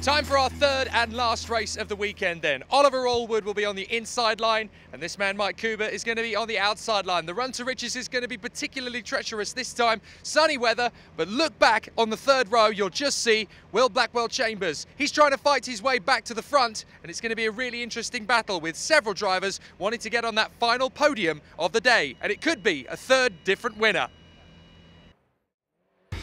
Time for our third and last race of the weekend then. Oliver Allwood will be on the inside line, and this man Mike Cooper is going to be on the outside line. The run to riches is going to be particularly treacherous this time. Sunny weather, but look back on the third row, you'll just see Will Blackwell Chambers. He's trying to fight his way back to the front, and it's going to be a really interesting battle with several drivers wanting to get on that final podium of the day, and it could be a third different winner.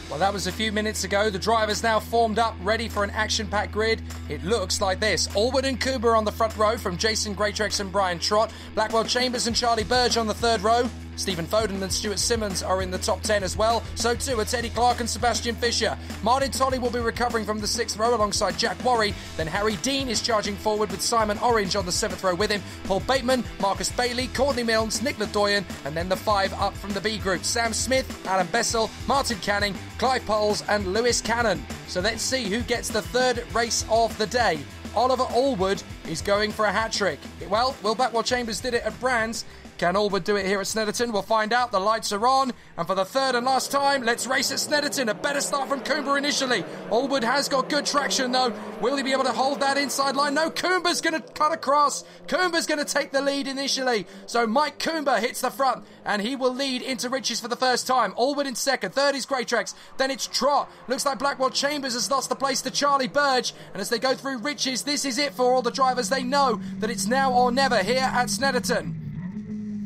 Well, that was a few minutes ago. The drivers now formed up, ready for an action-packed grid. It looks like this. Allwood and Cooper on the front row from Jason Greatrex and Brian Trott. Blackwell Chambers and Charlie Burge on the third row. Stephen Foden and Stuart Simmons are in the top 10 as well. So too are Teddy Clark and Sebastian Fisher. Martin Tolley will be recovering from the 6th row alongside Jack Worry. Then Harry Dean is charging forward with Simon Orange on the 7th row with him. Paul Bateman, Marcus Bailey, Courtney Milnes, Nick Ledoyen, and then the 5 up from the B group. Sam Smith, Alan Bessel, Martin Canning, Clive Poles and Lewis Cannon. So let's see who gets the third race of the day. Oliver Allwood is going for a hat-trick. Well, Will Blackwell Chambers did it at Brands. Can Allwood do it here at Snetterton? We'll find out. The lights are on. And for the third and last time, let's race at Snetterton. A better start from Cooper initially. Allwood has got good traction, though. Will he be able to hold that inside line? No, Cooper's going to cut across. Cooper's going to take the lead initially. So Mike Cooper hits the front, and he will lead into Riches for the first time. Allwood in second. Third is Greatrex. Then it's Trott. Looks like Blackwell Chambers has lost the place to Charlie Burge. And as they go through Riches, this is it for all the drivers. They know that it's now or never here at Snetterton.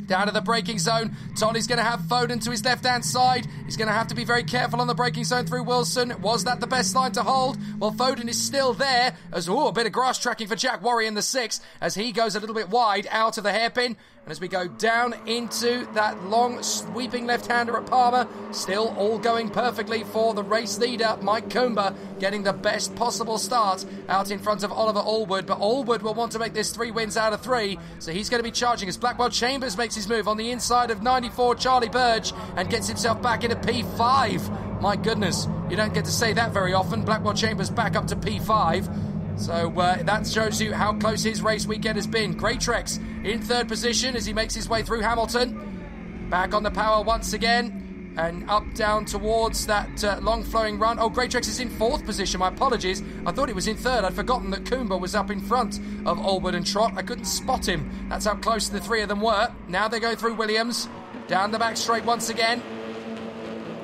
Down to the braking zone. Tolly's going to have Foden to his left-hand side. He's going to have to be very careful on the braking zone through Wilson. Was that the best line to hold? Well, Foden is still there. As a bit of grass tracking for Jack Worry in the 6th as he goes a little bit wide out of the hairpin. And as we go down into that long sweeping left-hander at Palmer, still all going perfectly for the race leader, Mike Cooper, getting the best possible start out in front of Oliver Allwood. But Allwood will want to make this 3 wins out of 3, so he's going to be charging as Blackwell Chambers makes his move on the inside of 94 Charlie Burge and gets himself back into P5. My goodness, you don't get to say that very often. Blackwell Chambers back up to P5. So that shows you how close his race weekend has been. Greatrex in third position as he makes his way through Hamilton. Back on the power once again and up down towards that long flowing run. Oh, Greatrex is in 4th position. My apologies. I thought he was in 3rd. I'd forgotten that Cooper was up in front of Allwood and Trott. I couldn't spot him. That's how close the 3 of them were. Now they go through Williams. Down the back straight once again.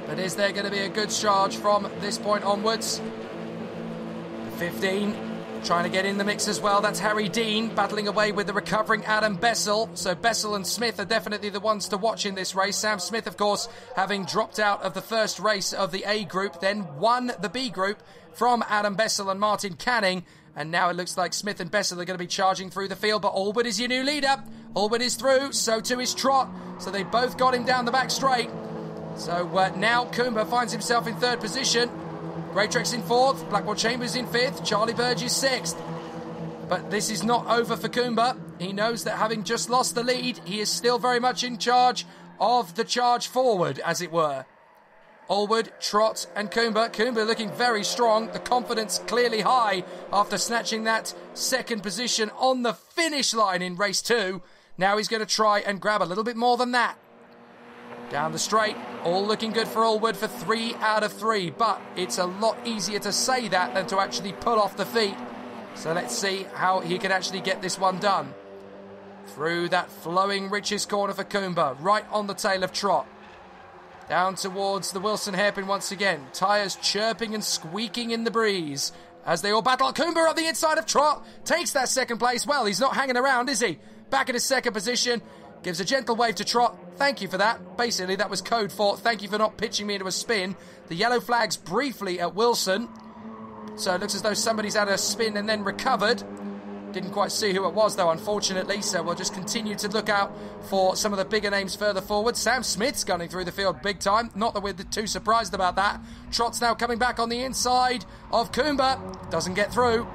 But is there going to be a good charge from this point onwards? 15. Trying to get in the mix as well. That's Harry Dean battling away with the recovering Adam Bessel. So Bessel and Smith are definitely the ones to watch in this race. Sam Smith, of course, having dropped out of the first race of the A group, then won the B group from Adam Bessel and Martin Canning. And now it looks like Smith and Bessel are going to be charging through the field. But Allwood is your new leader. Allwood is through. So too is Trott. So they both got him down the back straight. So now Cooper finds himself in 3rd position. Greatrex in 4th, Blackwell Chambers in 5th, Charlie Burge is 6th. But this is not over for Cooper. He knows that having just lost the lead, he is still very much in charge of the charge forward, as it were. Allwood, Trott and Cooper. Cooper looking very strong, the confidence clearly high after snatching that 2nd position on the finish line in race 2. Now he's going to try and grab a little bit more than that. Down the straight, all looking good for Allwood for 3 out of 3, but it's a lot easier to say that than to actually pull off the feet. So let's see how he can actually get this one done. Through that flowing Riches corner for Cooper, right on the tail of Trott. Down towards the Wilson hairpin once again. Tyres chirping and squeaking in the breeze as they all battle. Cooper on the inside of Trott, takes that 2nd place. Well, he's not hanging around, is he? Back in his 2nd position. Gives a gentle wave to Trott. Thank you for that. Basically, that was code for thank you for not pitching me into a spin. The yellow flags briefly at Wilson. So it looks as though somebody's had a spin and then recovered. Didn't quite see who it was, though, unfortunately. So we'll just continue to look out for some of the bigger names further forward. Sam Smith's gunning through the field big time. Not that we're too surprised about that. Trott's now coming back on the inside of Cooper. Doesn't get through.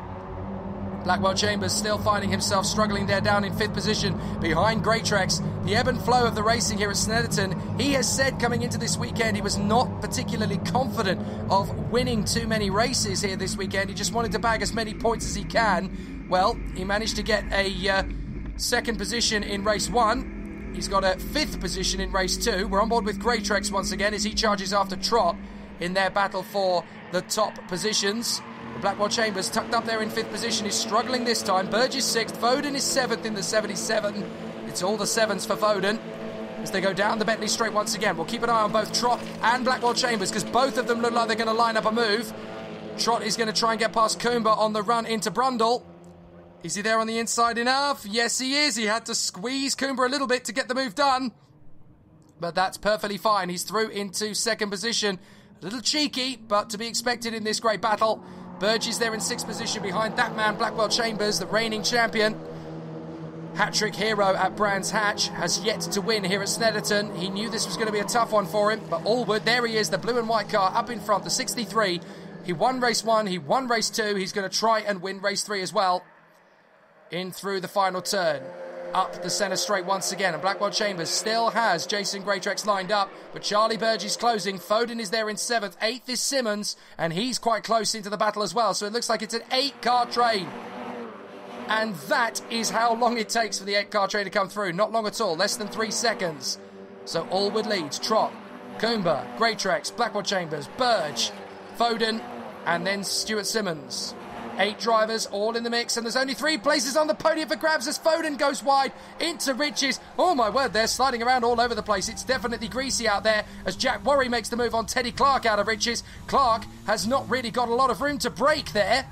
Blackwell Chambers still finding himself struggling there down in 5th position behind Greatrex. The ebb and flow of the racing here at Snetterton. He has said coming into this weekend he was not particularly confident of winning too many races here this weekend. He just wanted to bag as many points as he can. Well, he managed to get a 2nd position in race 1. He's got a 5th position in race 2. We're on board with Greatrex once again as he charges after Trott in their battle for the top positions. The Blackwell Chambers tucked up there in 5th position is struggling this time. Burge is 6th. Foden is 7th in the 77. It's all the 7s for Foden as they go down the Bentley Straight once again. We'll keep an eye on both Trott and Blackwell Chambers because both of them look like they're going to line up a move. Trott is going to try and get past Coomber on the run into Brundle. Is he there on the inside enough? Yes, he is. He had to squeeze Coomber a little bit to get the move done. But that's perfectly fine. He's through into 2nd position. A little cheeky, but to be expected in this great battle. Burge is there in 6th position behind that man, Blackwell Chambers, the reigning champion. Hat-trick hero at Brands Hatch has yet to win here at Snetterton. He knew this was going to be a tough one for him, but Allwood, there he is, the blue and white car up in front, the 63. He won race 1, he won race 2. He's going to try and win race 3 as well. In through the final turn. Up the centre straight once again, and Blackwell Chambers still has Jason Greatrex lined up, but Charlie Burge is closing. Foden is there in 7th, 8th is Simmons, and he's quite close into the battle as well, so it looks like it's an 8-car train. And that is how long it takes for the 8-car train to come through. Not long at all, less than 3 seconds. So Allwood leads, Trott, Coomber, Greatrex, Blackwell Chambers, Burge, Foden, and then Stuart Simmons. 8 drivers all in the mix, and there's only 3 places on the podium for grabs as Foden goes wide into Riches. Oh my word, they're sliding around all over the place. It's definitely greasy out there as Jack Worry makes the move on Teddy Clark out of Riches. Clark has not really got a lot of room to brake there.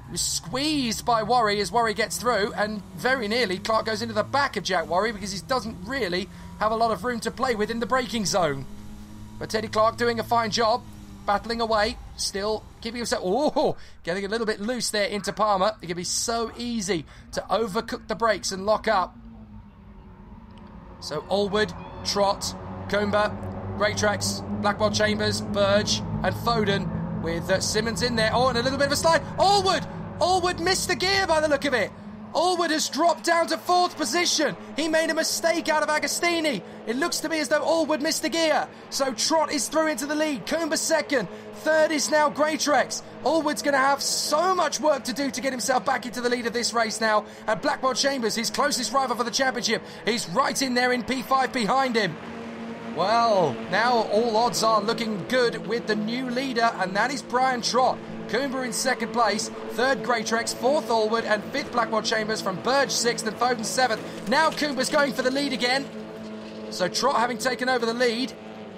He was squeezed by Worry as Worry gets through, and very nearly Clark goes into the back of Jack Worry because he doesn't really have a lot of room to play with in the braking zone. But Teddy Clark doing a fine job, battling away, still keeping himself... Oh, getting a little bit loose there into Palmer. It can be so easy to overcook the brakes and lock up. So Allwood, Trott, Coomber, Greatrex, Blackwell Chambers, Burge and Foden with Simmons in there. Oh, and a little bit of a slide. Allwood missed the gear by the look of it. Allwood has dropped down to 4th position. He made a mistake out of Agostini. It looks to me as though Allwood missed the gear. So Trott is through into the lead. Coomber 2nd. 3rd is now Greatrex. Allwood's going to have so much work to do to get himself back into the lead of this race now. And Blackwell Chambers, his closest rival for the championship, he's right in there in P5 behind him. Well, now all odds are looking good with the new leader, and that is Brian Trott. Coomber in 2nd place, 3rd Greatrex, 4th Allwood, and 5th Blackwell Chambers from Burge 6th and Foden 7th. Now Coomber's going for the lead again. So Trott having taken over the lead.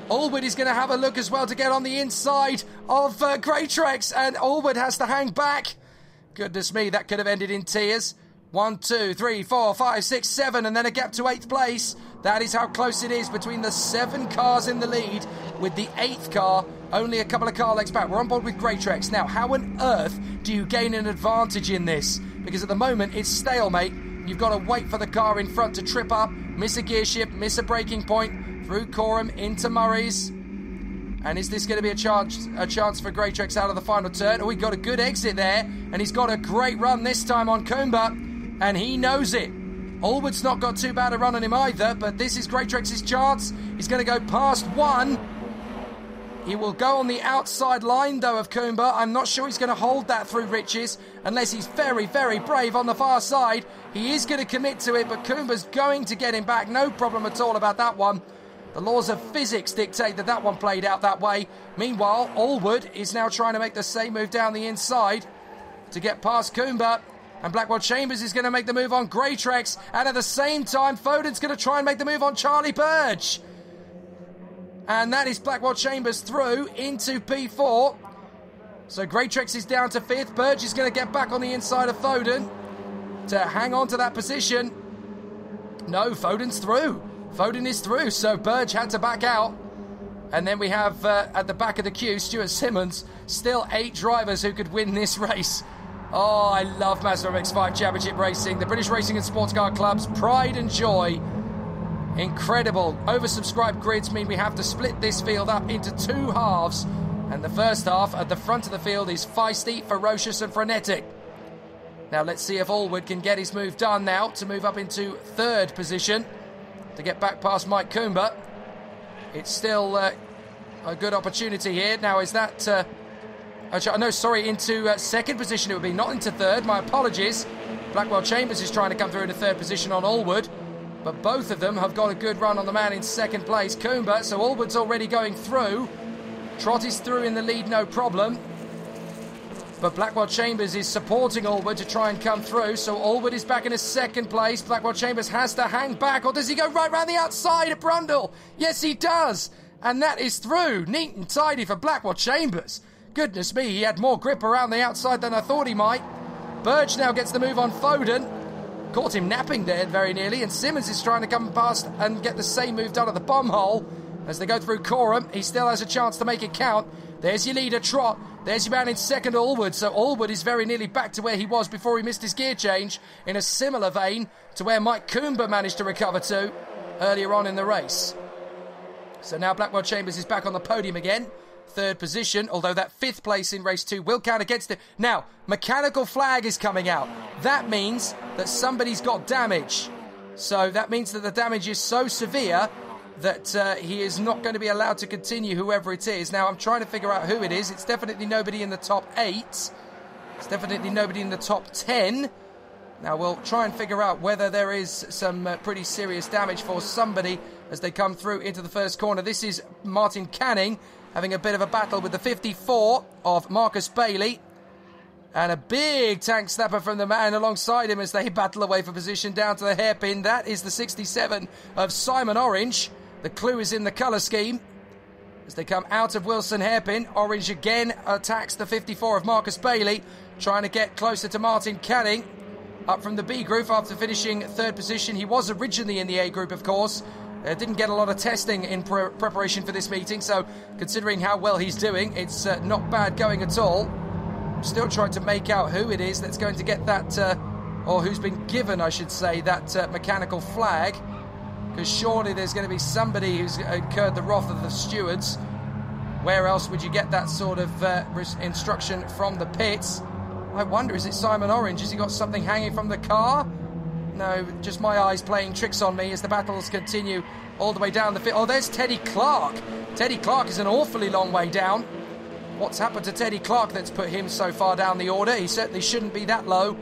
Allwood is going to have a look as well to get on the inside of Greatrex, and Allwood has to hang back. Goodness me, that could have ended in tears. 1, 2, 3, 4, 5, 6, 7, and then a gap to 8th place. That is how close it is between the 7 cars in the lead, with the 8th car only a couple of car lengths back. We're on board with Greatrex. Now, how on earth do you gain an advantage in this? Because at the moment, it's stalemate. You've got to wait for the car in front to trip up, miss a gear shift, miss a braking point, through Coram into Murray's. And is this going to be a chance for Greatrex out of the final turn? Oh, he got a good exit there, and he's got a great run this time on Coomber, and he knows it. Allwood's not got too bad a run on him either, but this is Greatrex's chance. He's going to go past 1. He will go on the outside line, though, of Coomber. I'm not sure he's going to hold that through Riches, unless he's very, very brave on the far side. He is going to commit to it, but Coomber's going to get him back. No problem at all about that one. The laws of physics dictate that that one played out that way. Meanwhile, Allwood is now trying to make the same move down the inside to get past Coomber. And Blackwell Chambers is going to make the move on Greatrex. And at the same time, Foden's going to try and make the move on Charlie Burge. And that is Blackwell Chambers through into P4. So Greatrex is down to 5th. Burge is going to get back on the inside of Foden to hang on to that position. No, Foden's through. Foden is through, so Burge had to back out. And then we have, at the back of the queue, Stuart Simmons. Still 8 drivers who could win this race. Oh, I love Mazda MX-5 Championship racing. The British Racing and Sports Car Club's pride and joy. Incredible. Oversubscribed grids mean we have to split this field up into 2 halves. And the first half at the front of the field is feisty, ferocious and frenetic. Now let's see if Allwood can get his move done now to move up into 3rd position to get back past Mike Coomber. It's still a good opportunity here. Now is that... no, sorry, into 2nd position it would be, not into 3rd. My apologies. Blackwell Chambers is trying to come through into 3rd position on Allwood. But both of them have got a good run on the man in 2nd place, Coomber. So Allwood's already going through. Trott is through in the lead, no problem. but Blackwell Chambers is supporting Allwood to try and come through, so Allwood is back in a second place. Blackwell Chambers has to hang back, or does he go right round the outside of Brundle? Yes, he does, and that is through. Neat and tidy for Blackwell Chambers. Goodness me, he had more grip around the outside than I thought he might. Burge now gets the move on Foden. Caught him napping there very nearly, and Simmons is trying to come past and get the same move done at the bomb hole. As they go through Coram, he still has a chance to make it count. There's your leader, Trott. There's your man in second, Allwood. So Allwood is very nearly back to where he was before he missed his gear change, in a similar vein to where Mike Coomber managed to recover to earlier on in the race. So now Blackwell Chambers is back on the podium again. Third position, although that fifth place in race 2 will count against it. Now, mechanical flag is coming out. That means that somebody's got damage. So that means that the damage is so severe that he is not going to be allowed to continue, whoever it is. Now, I'm trying to figure out who it is. It's definitely nobody in the top 8. It's definitely nobody in the top 10. Now, we'll try and figure out whether there is some pretty serious damage for somebody as they come through into the first corner. This is Martin Canning having a bit of a battle with the 54 of Marcus Bailey. And a big tank snapper from the man alongside him as they battle away for position down to the hairpin. That is the 67 of Simon Orange. The clue is in the colour scheme. As they come out of Wilson hairpin, Orange again attacks the 54 of Marcus Bailey, trying to get closer to Martin Canning. Up from the B group after finishing third position. He was originally in the A group, of course. Didn't get a lot of testing in preparation for this meeting, so considering how well he's doing, it's not bad going at all. Still trying to make out who it is that's going to get that, or who's been given, I should say, that mechanical flag. Because surely there's going to be somebody who's incurred the wrath of the stewards. Where else would you get that sort of instruction from the pits? I wonder, is it Simon Orange? Has he got something hanging from the car? No, just my eyes playing tricks on me as the battles continue all the way down the field. Oh, there's Teddy Clark. Teddy Clark is an awfully long way down. What's happened to Teddy Clark that's put him so far down the order? He certainly shouldn't be that low.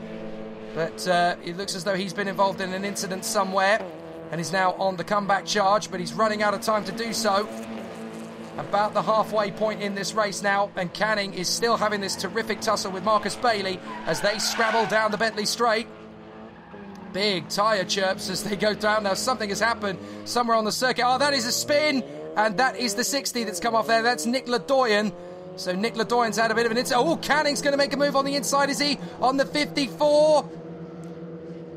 But it looks as though he's been involved in an incident somewhere and is now on the comeback charge, but he's running out of time to do so. About the halfway point in this race now, and Canning is still having this terrific tussle with Marcus Bailey as they scrabble down the Bentley Straight. Big tyre chirps as they go down. Now something has happened somewhere on the circuit. Oh, that is a spin, and that is the 60 that's come off there. That's Nick Ledoyen. So Nick Ledoyen's had a bit of an incident. Oh, Canning's going to make a move on the inside, is he? On the 54.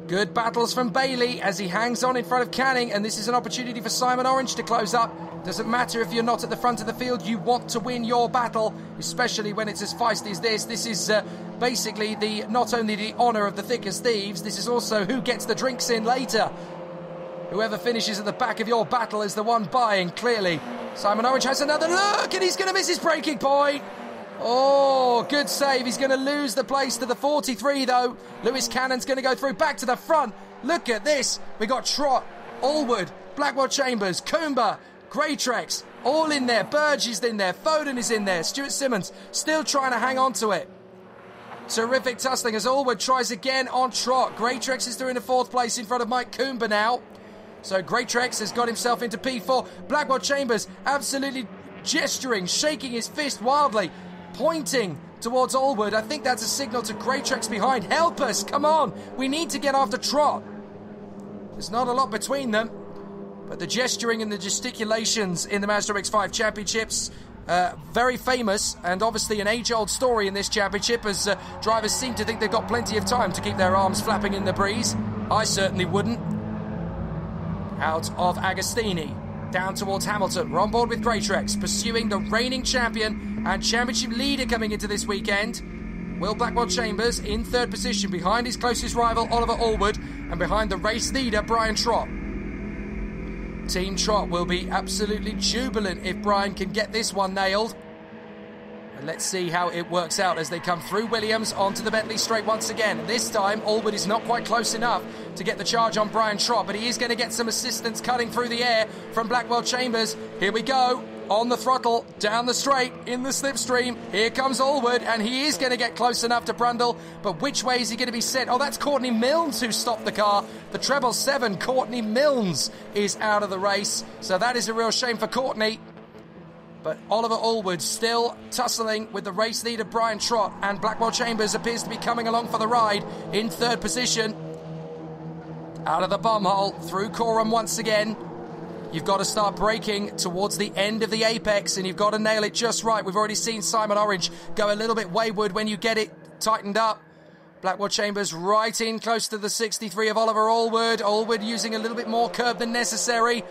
Good battles from Bailey as he hangs on in front of Canning, and this is an opportunity for Simon Orange to close up. Doesn't matter if you're not at the front of the field, you want to win your battle, especially when it's as feisty as this. This is basically not only the honour of the thick as thieves, this is also who gets the drinks in later. Whoever finishes at the back of your battle is the one buying, clearly. Simon Orange has another look, and he's going to miss his braking point. Oh, good save. He's going to lose the place to the 43, though. Lewis Cannon's going to go through back to the front. Look at this. We got Trott, Allwood, Blackwell Chambers, Coomber, Greytrex, all in there. Burge is in there. Foden is in there. Stuart Simmons still trying to hang on to it. Terrific tussling as Allwood tries again on Trott. Greytrex is through in the fourth place in front of Mike Coomber now. So Greytrex has got himself into P4. Blackwell Chambers absolutely gesturing, shaking his fist wildly, pointing towards Allwood. I think that's a signal to Greytrex behind. Help us, come on. We need to get after Trott. There's not a lot between them, but the gesturing and the gesticulations in the Mazda MX-5 Championships, very famous and obviously an age-old story in this championship, as drivers seem to think they've got plenty of time to keep their arms flapping in the breeze. I certainly wouldn't. Out of Agostini, down towards Hamilton. We're on board with Greytrex, pursuing the reigning champion and championship leader coming into this weekend. Will Blackwell Chambers in third position behind his closest rival Oliver Allwood and behind the race leader Brian Trott. Team Trott will be absolutely jubilant if Brian can get this one nailed. And let's see how it works out as they come through Williams onto the Bentley Straight once again. This time Allwood is not quite close enough to get the charge on Brian Trott, but he is going to get some assistance cutting through the air from Blackwell Chambers. Here we go. On the throttle, down the straight, in the slipstream. Here comes Allwood, and he is going to get close enough to Brundle. But which way is he going to be sent? Oh, that's Courtney Milnes who stopped the car. The treble 7, Courtney Milnes, is out of the race. So that is a real shame for Courtney. But Oliver Allwood still tussling with the race leader Brian Trott, and Blackwell Chambers appears to be coming along for the ride in third position. Out of the bomb hole, through Coram once again. You've got to start braking towards the end of the apex, and you've got to nail it just right. We've already seen Simon Orange go a little bit wayward when you get it tightened up. Blackwell Chambers right in close to the 63 of Oliver Allwood. Allwood using a little bit more curb than necessary.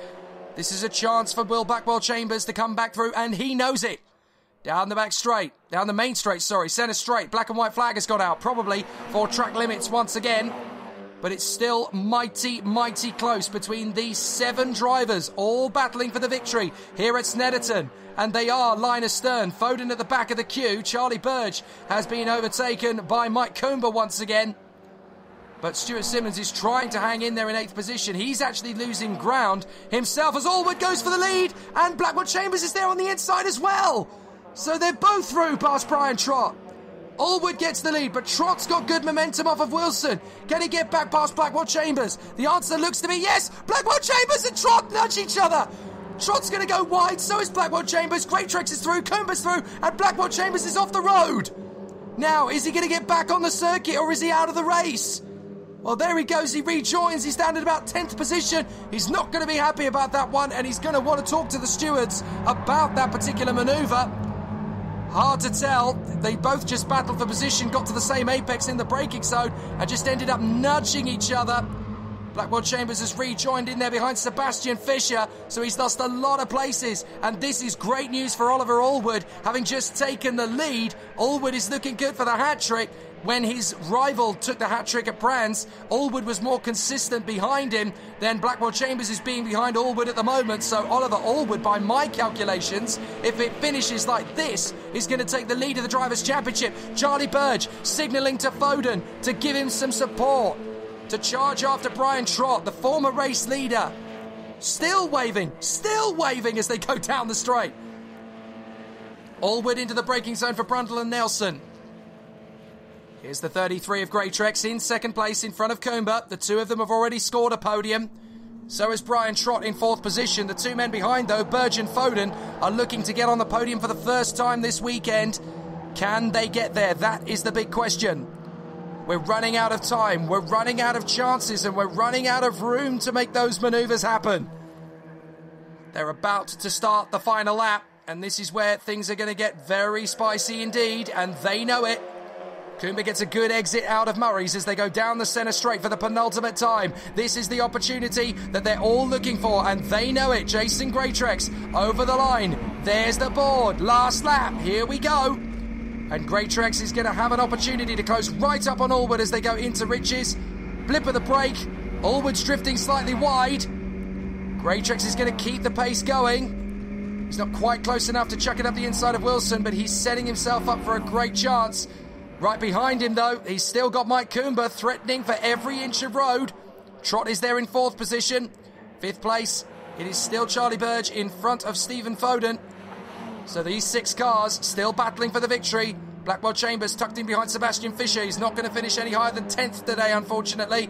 This is a chance for Will Blackwell Chambers to come back through, and he knows it. Down the back straight, down the main straight, centre straight. Black and white flag has gone out, probably for track limits once again. But it's still mighty, mighty close between these 7 drivers, all battling for the victory here at Snetterton. And they are line astern. Foden at the back of the queue. Charlie Burge has been overtaken by Mike Coomber once again. But Stuart Simmons is trying to hang in there in 8th position. He's actually losing ground himself as Allwood goes for the lead. And Blackwell Chambers is there on the inside as well. So they're both through past Brian Trott. Allwood gets the lead, but Trott's got good momentum off of Wilson. Can he get back past Blackwell Chambers? The answer looks to be yes. Blackwell Chambers and Trott nudge each other. Trott's going to go wide, so is Blackwell Chambers. Greatrex is through, Coomber's through, and Blackwell Chambers is off the road. Now, is he going to get back on the circuit, or is he out of the race? Well, there he goes. He rejoins. He's down at about 10th position. He's not going to be happy about that one, and he's going to want to talk to the stewards about that particular manoeuvre. Hard to tell. They both just battled for position, got to the same apex in the braking zone, and just ended up nudging each other. Blackwell Chambers has rejoined in there behind Sebastian Fischer, so he's lost a lot of places. And this is great news for Oliver Allwood, having just taken the lead. Allwood is looking good for the hat-trick. When his rival took the hat-trick at Brands, Allwood was more consistent behind him. Then Blackwell Chambers is being behind Allwood at the moment. So Oliver Allwood, by my calculations, if it finishes like this, is going to take the lead of the Drivers' Championship. Charlie Burge signalling to Foden to give him some support, to charge after Brian Trott, the former race leader. Still waving as they go down the straight. Allwood into the braking zone for Brundle and Nelson. Here's the 33 of Greatrex in second place in front of Coomber. The two of them have already scored a podium. So is Brian Trott in 4th position. The two men behind, though, Burge and Foden, are looking to get on the podium for the first time this weekend. Can they get there? That is the big question. We're running out of time. We're running out of chances, and we're running out of room to make those manoeuvres happen. They're about to start the final lap, and this is where things are going to get very spicy indeed, and they know it. Coomber gets a good exit out of Murray's as they go down the centre straight for the penultimate time. This is the opportunity that they're all looking for, and they know it. Jason Greatrex over the line. There's the board. Last lap. Here we go. And Greatrex is going to have an opportunity to close right up on Allwood as they go into Riches. Blip of the brake. Allwood's drifting slightly wide. Greatrex is going to keep the pace going. He's not quite close enough to chuck it up the inside of Wilson, but he's setting himself up for a great chance. Right behind him, though, he's still got Mike Coomber threatening for every inch of road. Trott is there in 4th position. 5th place, it is still Charlie Burge in front of Stephen Foden. So these 6 cars still battling for the victory. Blackwell Chambers tucked in behind Sebastian Fischer. He's not going to finish any higher than 10th today, unfortunately.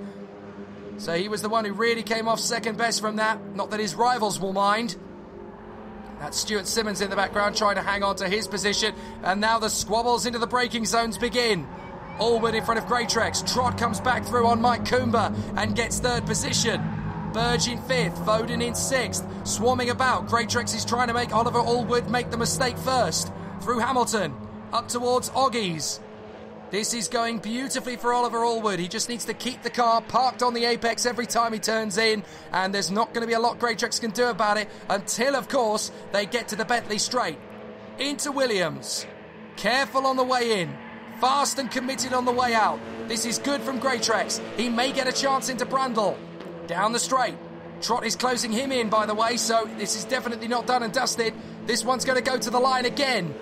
So he was the one who really came off second best from that. Not that his rivals will mind. That's Stuart Simmons in the background trying to hang on to his position. And now the squabbles into the braking zones begin. Allwood in front of Greatrex. Trott comes back through on Mike Coomber and gets 3rd position. Burge in 5th. Foden in 6th. Swarming about. Greatrex is trying to make Oliver Allwood make the mistake first. Through Hamilton. Up towards Oggies. This is going beautifully for Oliver Allwood. He just needs to keep the car parked on the apex every time he turns in, and there's not going to be a lot Greatrex can do about it until, of course, they get to the Bentley straight. Into Williams. Careful on the way in. Fast and committed on the way out. This is good from Greatrex. He may get a chance into Brundle. Down the straight. Trott is closing him in, by the way, so this is definitely not done and dusted. This one's going to go to the line again.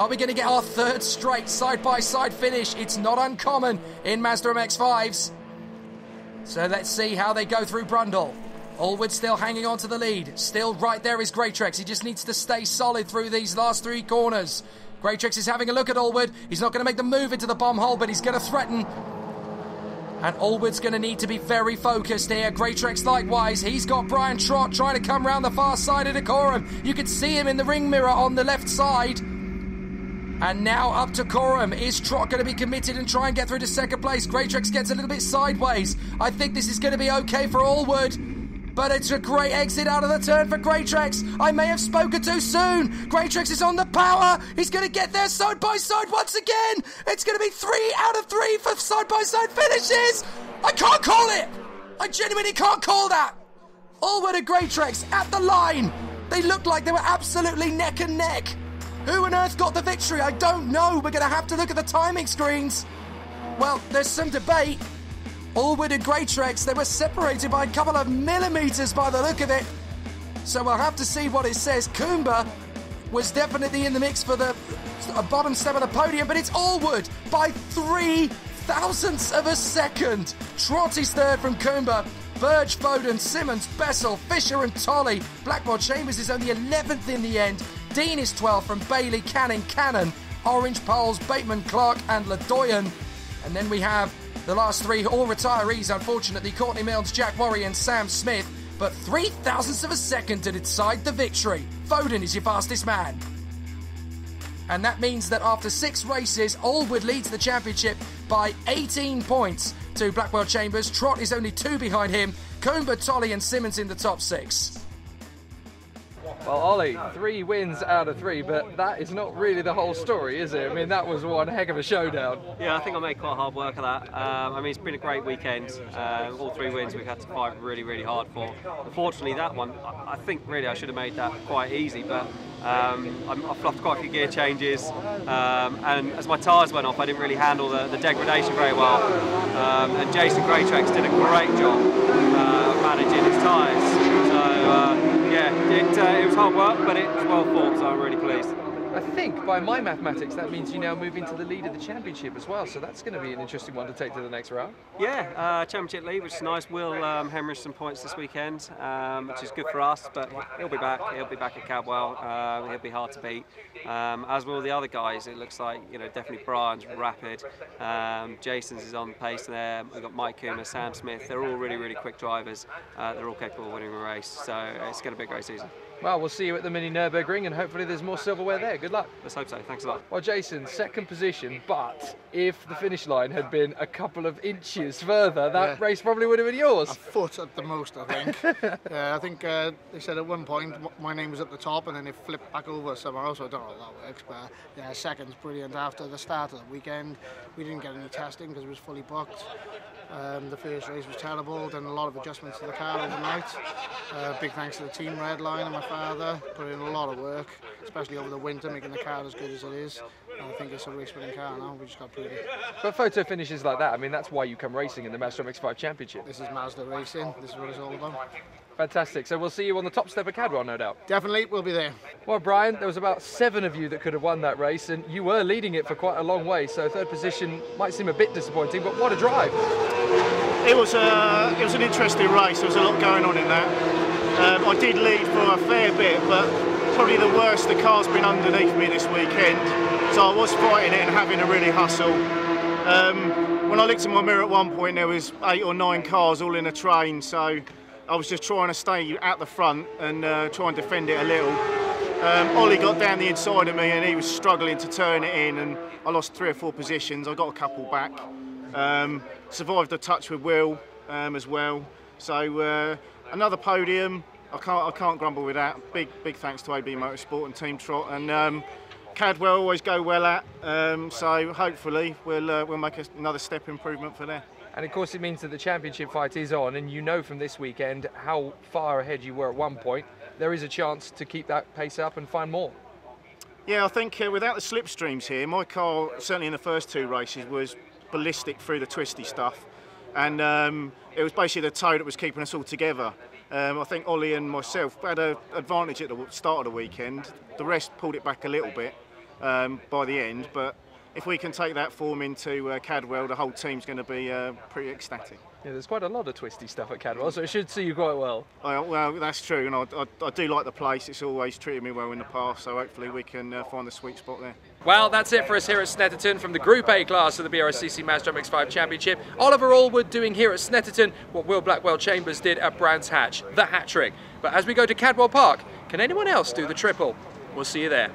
Are we going to get our 3rd straight side-by-side finish? It's not uncommon in Mazda MX-5s. So let's see how they go through Brundle. Allwood still hanging on to the lead. Still right there is Greatrex. He just needs to stay solid through these last 3 corners. Greatrex is having a look at Allwood. He's not going to make the move into the bomb hole, but he's going to threaten. And Allwood's going to need to be very focused here. Greatrex likewise. He's got Brian Trott trying to come round the far side of Decorum. You can see him in the ring mirror on the left side. And now up to Coram. Is Trott going to be committed and try and get through to second place? Greatrex gets a little bit sideways. I think this is going to be okay for Allwood. But it's a great exit out of the turn for Greatrex. I may have spoken too soon. Greatrex is on the power. He's going to get there side by side once again. It's going to be 3 out of 3 for side by side finishes. I can't call it. I genuinely can't call that. Allwood and Greatrex at the line. They looked like they were absolutely neck and neck. Who on earth got the victory? I don't know. We're going to have to look at the timing screens. Well, there's some debate. Allwood and Greatrex, they were separated by a couple of millimetres by the look of it. So we'll have to see what it says. Coomber was definitely in the mix for the bottom step of the podium, but it's Allwood by 3 thousandths of a second. Trott is third from Coomber. Burge, Foden, Simmons, Bessel, Fisher and Tolley. Blackwell Chambers is only 11th in the end. Dean is 12th from Bailey, Cannon, Orange Poles, Bateman, Clark and Ladoyan. And then we have the last 3 all retirees, unfortunately, Courtney Mills, Jack Worry and Sam Smith. But 3 thousandths of a second to decide the victory. Foden is your fastest man. And that means that after 6 races, Allwood leads the championship by 18 points to Blackwell Chambers. Trott is only 2 behind him. Coomber, Tolley and Simmons in the top 6. Well, Ollie, 3 wins out of 3, but that is not really the whole story, is it? I mean, that was one heck of a showdown. Yeah, I think I made quite hard work of that. I mean, it's been a great weekend. All 3 wins we've had to fight really, really hard for. Unfortunately, that one, I think really I should have made that quite easy, but I fluffed quite a few gear changes, and as my tyres went off, I didn't really handle the degradation very well. And Jason Greatrex did a great job managing his tyres. So, yeah, it was hard work, but it was well fought, so I'm really pleased. I think by my mathematics that means you now move into the lead of the championship as well, so that's going to be an interesting one to take to the next round. Yeah, championship lead, which is nice. Will hemorrhage some points this weekend, which is good for us, but he'll be back at Cadwell. He'll be hard to beat, as will the other guys. It looks like, you know, definitely Brian's rapid, Jason's is on pace there. We've got Mike Coomer, Sam Smith. They're all really, really quick drivers. They're all capable of winning a race, so it's going to be a great season. Well, we'll see you at the Mini Nürburgring, and hopefully there's more silverware there. Good luck. Let's hope so. Thanks a lot. Well, Jason, second position, but if the finish line had been a couple of inches further, that race probably would have been yours. A foot at the most, I think. I think they said at one point my name was at the top, and then it flipped back over somewhere else. I don't know how that works, but yeah, second's brilliant. After the start of the weekend, we didn't get any testing because it was fully booked. The first race was terrible, done a lot of adjustments to the car overnight. Big thanks to the team Redline and my father, put in a lot of work, especially over the winter, making the car as good as it is. And I think it's a race-winning car now, we just got to prove it. But photo finishes like that, I mean, that's why you come racing in the Mazda MX-5 Championship. This is Mazda racing, this is what it's all about. Fantastic, so we'll see you on the top step of Cadwell, no doubt. Definitely, we'll be there. Well, Brian, there was about 7 of you that could have won that race, and you were leading it for quite a long way, so third position might seem a bit disappointing, but what a drive. It was an interesting race. There was a lot going on in that. I did lead for a fair bit, but probably the worst the car's been underneath me this weekend. So I was fighting it and having to really hustle. When I looked in my mirror at one point, there was 8 or 9 cars all in a train. So I was just trying to stay at the front and try and defend it a little. Ollie got down the inside of me and he was struggling to turn it in, and I lost 3 or 4 positions. I got a couple back. Survived a touch with Will as well. So another podium. I can't grumble with that. Big thanks to AB Motorsport and Team Trott, and Cadwell always go well at. So hopefully we'll make another step improvement for them. And of course it means that the championship fight is on, and you know from this weekend how far ahead you were at one point. There is a chance to keep that pace up and find more. Yeah, I think without the slipstreams here, my car, certainly in the first 2 races, was ballistic through the twisty stuff, and it was basically the tow that was keeping us all together. I think Ollie and myself had an advantage at the start of the weekend. The rest pulled it back a little bit by the end, but if we can take that form into Cadwell, the whole team's going to be pretty ecstatic. Yeah, there's quite a lot of twisty stuff at Cadwell, so it should see you quite well. Well, that's true, and I do like the place. It's always treated me well in the past, so hopefully we can find the sweet spot there. Well, that's it for us here at Snetterton from the Group A class of the BRSCC Mazda MX-5 Championship. Oliver Allwood doing here at Snetterton what Will Blackwell-Chambers did at Brands Hatch, the hat trick. But as we go to Cadwell Park, can anyone else do the triple? We'll see you there.